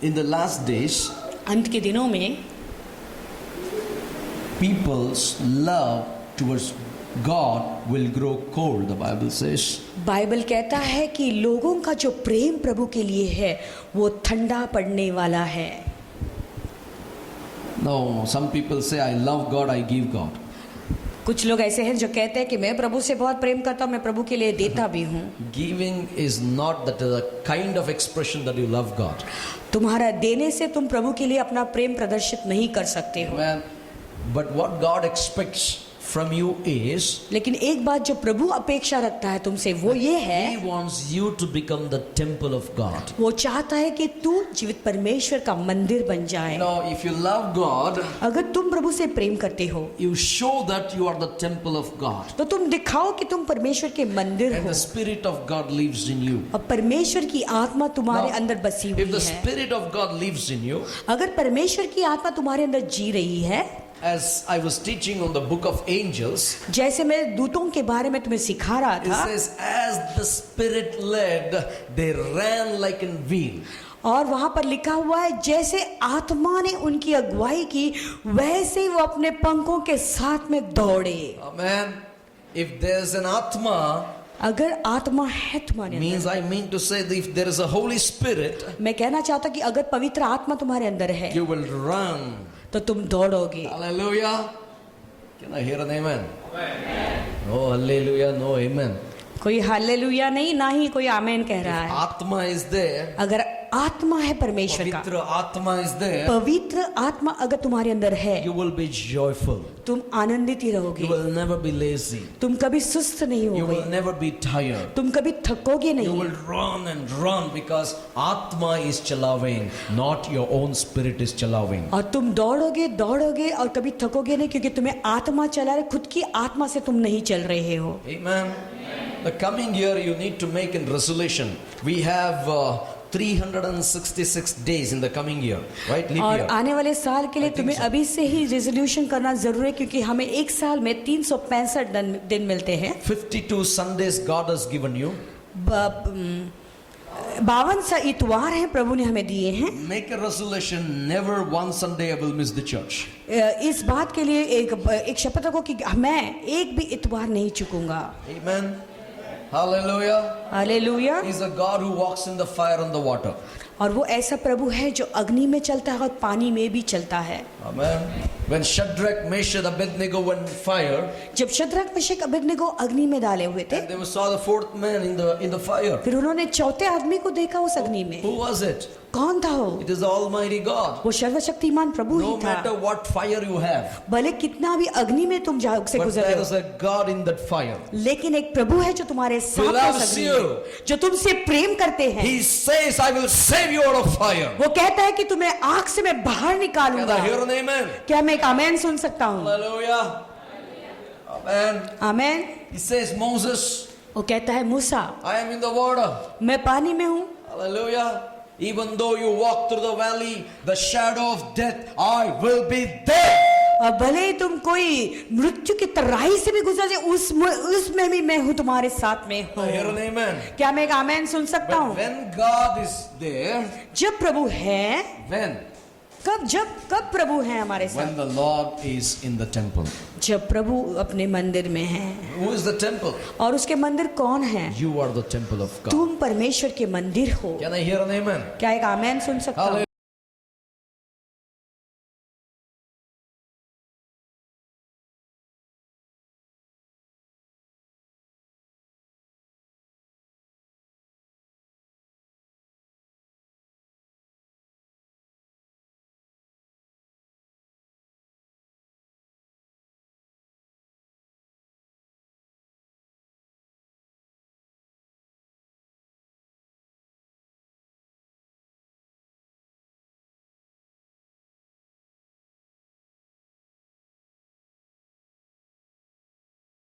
In the last days, अंत के दिनों में people's love towards God will grow cold, the Bible says. Bible कहता है कि लोगों का जो प्रेम प्रभु के लिए है वो ठंडा पड़ने वाला है। No, some people say, I love God, I give God. कुछ लोग ऐसे हैं जो कहते हैं कि मैं प्रभु से बहुत प्रेम करता हूँ, मैं प्रभु के लिए देता भी हूँ। Giving is not that the kind of expression that you love God. तुम्हारा देने से तुम प्रभु के लिए अपना प्रेम प्रदर्शित नहीं कर सकते हो। Amen. But what God expects from you is, लेकिन एक बात जो प्रभु अपेक्षा रखता है तुमसे वो ये है, He wants you to become the temple of God. वो चाहता है कि तू जीवित परमेश्वर का मंदिर बन जाए। You know, if you love God, अगर तुम प्रभु से प्रेम करते हो you show that you are the temple of God. तो तुम दिखाओ कि तुम परमेश्वर के मंदिर And हो the Spirit of God lives in you. और परमेश्वर की आत्मा तुम्हारे Now, अंदर बसी If हुई the है। Spirit of God lives in you, अगर परमेश्वर की आत्मा तुम्हारे अंदर जी रही है, as I was teaching on the book of angels, जैसे मैं दूतों के बारे में तुम्हें सिखा रहा it था, says, as the Spirit led, they ran like in wheel. और वहां पर लिखा हुआ है जैसे आत्मा ने उनकी अगुवाई की वैसे ही वो अपने पंखों के साथ में दौड़े। Amen. If there's an Atma, अगर आत्मा है तुम्हारे means अंदर, I mean to say that if there is a Holy Spirit, मैं कहना चाहता कि अगर पवित्र आत्मा तुम्हारे अंदर है you will run. तो तुम दौड़ोगे। Hallelujah. Can I hear an amen? No hallelujah, no amen. कोई हालेलुया नहीं, ना ही कोई आमेन कह रहा है। Atma is there. अगर आत्मा है परमेश्वर का, Pavitra Atma is there. पवित्र आत्मा अगर तुम्हारे अंदर है, You will be joyful. तुम आनंदित ही You रहोगे, will never be lazy. तुम कभी सुस्त नहीं You will होगे, never be tired. तुम कभी थकोगे You नहीं। will run and run because Atma is chalawing, not your own spirit is chalawing. और तुम दौड़ोगे दौड़ोगे और कभी थकोगे नहीं, क्योंकि तुम्हें आत्मा चला रहे, खुद की आत्मा से तुम नहीं चल रहे हो। Amen. The coming year you need to make a resolution. We have 366 days in the coming year, right? Leap और year. आने वाले साल के लिए I think तुम्हें so. अभी से ही रेजोल्यूशन करना जरूरी है, क्योंकि हमें एक साल में 365 दिन मिलते हैं। 52 Sundays God has given you. 52 सा इतवार हैं प्रभु ने हमें दिए हैं। Make a resolution, never one Sunday I will miss the church. इस बात के लिए एक शपथ रखो कि मैं एक भी इतवार नहीं चुकूंगा। Amen. Hallelujah. Hallelujah. He's a God who walks in the fire and the water. और वो ऐसा प्रभु है जो अग्नि में चलता है और पानी में भी चलता है। Amen. When Shadrach, Meshach, Abednego went in fire, जब शद्रक मेशक अबेदनेगो अग्नि में डाले हुए थे, and they saw the fourth man in the fire. फिर उन्होंने चौथे आदमी को देखा उस अग्नि में। Who was it? कौन था वो? It is the Almighty God. वो सर्वशक्तिमान प्रभु No ही matter था। what fire you have, भले कितना भी अग्नि में तुम से but गुजर there रहे is हो, a God in that fire. लेकिन एक प्रभु है जो तुम्हारे साथ Who loves उस अग्नि you. में, जो तुमसे प्रेम करते हैं। He says, I will save you out of fire. वो कहता है कि तुम्हें आग से मैं बाहर Can निकालूंगा। I hear an amen? क्या मैं एक आमेन सुन सकता हूँ? Hallelujah. Amen. Amen. He says, Moses, वो कहता है मूसा, I am in the water. मैं पानी में हूँ, Hallelujah. Even though you walk through the valley, the shadow of death, I will be there. और भले ही तुम कोई मृत्यु की तराई से भी गुजर जाए, उसमें भी मैं हूँ, तुम्हारे साथ में I hear हूँ। an amen. क्या मैं एक आमेन सुन सकता But हूँ? when God is there, जब प्रभु है, when? कब प्रभु है हमारे When साथ? the Lord is in the temple. जब प्रभु अपने मंदिर में है। Who is the temple? और उसके मंदिर कौन है? You are the temple of God. तुम परमेश्वर के मंदिर हो। Can I hear an amen? क्या एक आमेन सुन सकता हूँ?